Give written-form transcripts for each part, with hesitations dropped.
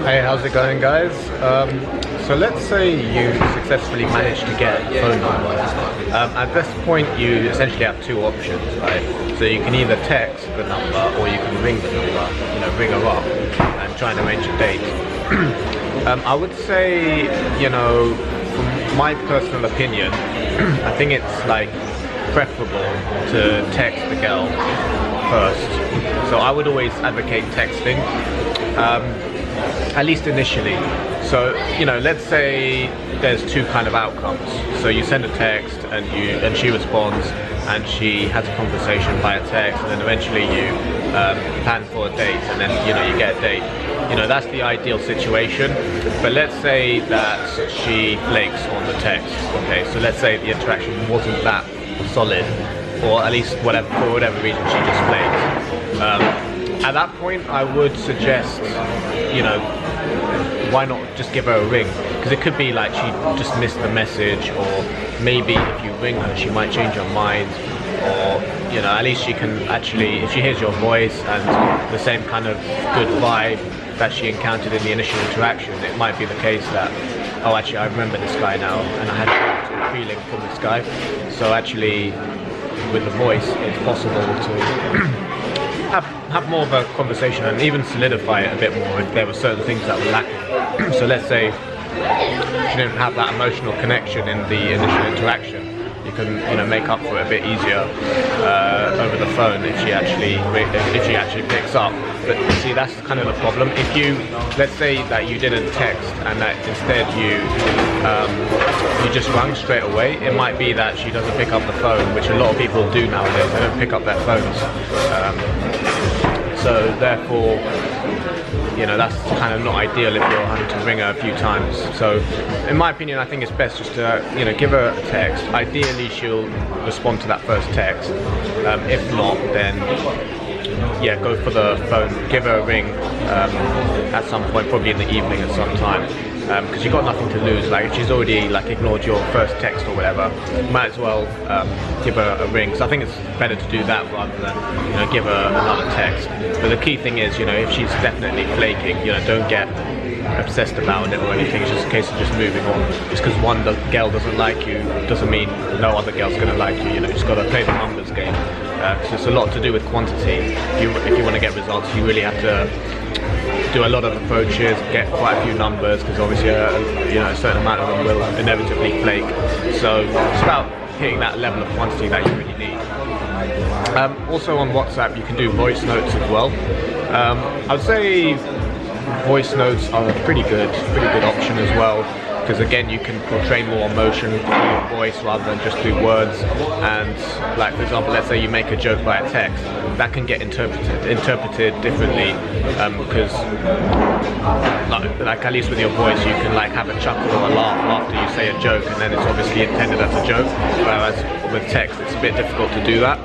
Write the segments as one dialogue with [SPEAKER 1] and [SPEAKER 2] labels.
[SPEAKER 1] Hey, how's it going, guys? So let's say you successfully managed to get a phone number. At this point, you essentially have two options, right? So you can either text the number or you can ring the number, ring her up and try and arrange a date. I would say, from my personal opinion, I think it's like preferable to text the girl first. So I would always advocate texting. At least initially. So, let's say there's two kind of outcomes. So you send a text and she responds and she has a conversation via text, and then eventually you plan for a date, and then you get a date. That's the ideal situation. But let's say that she flakes on the text. Okay, so let's say the interaction wasn't that solid, or at least for whatever reason she just flakes. At that point, I would suggest, why not just give her a ring? Because it could be like she just missed the message, or maybe if you ring her, she might change her mind, or, at least she can actually, if she hears your voice and the same kind of good vibe that she encountered in the initial interaction, it might be the case that, oh, actually, I remember this guy now, and I had a positive feeling from this guy. So actually, with the voice, it's possible to have more of a conversation and even solidify it a bit more if there were certain things that were lacking. So let's say she didn't have that emotional connection in the initial interaction. You can make up for it a bit easier over the phone if she actually picks up. But see, that's kind of the problem. If let's say that you didn't text and that instead you just rang straight away, it might be that she doesn't pick up the phone, which a lot of people do nowadays. They don't pick up their phones. So therefore, that's kind of not ideal if you're having to ring her a few times. So in my opinion, I think it's best just to, give her a text. Ideally, she'll respond to that first text. If not, then yeah, go for the phone, give her a ring at some point, probably in the evening at some time. Because you've got nothing to lose. Like, if she's already ignored your first text or whatever, you might as well give her a ring. So I think it's better to do that rather than give her another text. But the key thing is, if she's definitely flaking, don't get obsessed about it or anything. It's just a case of just moving on. Just because one girl doesn't like you doesn't mean no other girl's going to like you. You just got to play the numbers game. Because it's a lot to do with quantity. If you want to get results, you really have to do a lot of approaches, get quite a few numbers, because obviously a certain amount of them will inevitably flake. So it's about hitting that level of quantity that you really need. Also on WhatsApp, you can do voice notes as well. I would say voice notes are a pretty good option as well, because again, you can portray more emotion through your voice rather than just through words. And for example, let's say you make a joke via text, that can get interpreted differently, because at least with your voice, you can have a chuckle or a laugh after you say a joke, and then it's obviously intended as a joke. Whereas with text, it's a bit difficult to do that.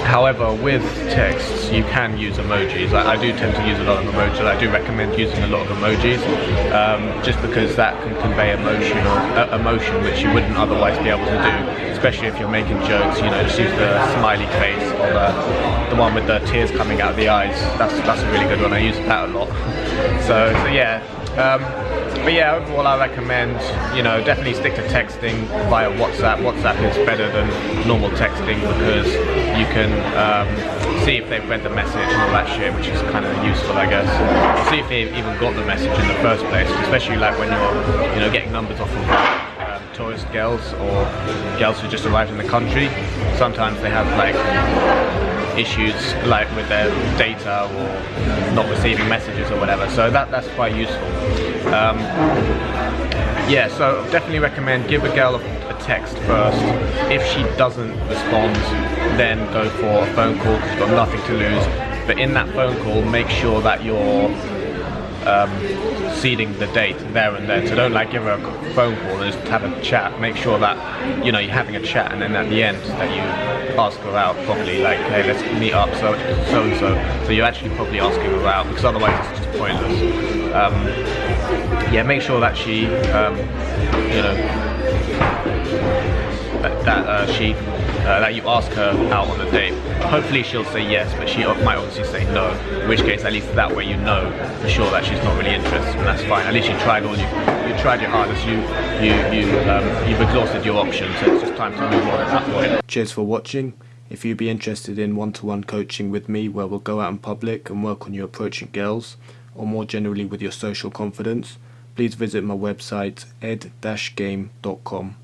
[SPEAKER 1] However, with texts, you can use emojis. I do tend to use a lot of emojis. I do recommend using a lot of emojis, just because that can convey emotion which you wouldn't otherwise be able to do, especially if you're making jokes. Just use the smiley face, or the one with the tears coming out of the eyes. That's a really good one. I use that a lot. So yeah. But yeah, overall I recommend, definitely stick to texting via WhatsApp. WhatsApp is better than normal texting because you can see if they've read the message and all that shit, which is kind of useful, I guess. See if they've even got the message in the first place, especially when you're, getting numbers off of tourist girls or girls who just arrived in the country. Sometimes they have issues with their data or not receiving messages or whatever, so that's quite useful. Yeah, so definitely recommend give a girl a text first. If she doesn't respond, then go for a phone call because you've got nothing to lose. But in that phone call, make sure that you're seeding the date there and then. So don't give her a phone call and just have a chat. Make sure that you're having a chat, and then at the end that you ask her out properly, hey, let's meet up so and so. So you're actually probably asking her out, because otherwise it's just pointless. Yeah, make sure that she she that you ask her out on a date. Hopefully she'll say yes, but she might obviously say no, in which case at least that way you know for sure that she's not really interested, and that's fine. At least you tried you tried your hardest, you've exhausted your options, so it's just time to move on at that point.
[SPEAKER 2] Cheers for watching. If you'd be interested in one-to-one coaching with me where we'll go out in public and work on you approaching girls, or more generally with your social confidence, please visit my website ed-game.com.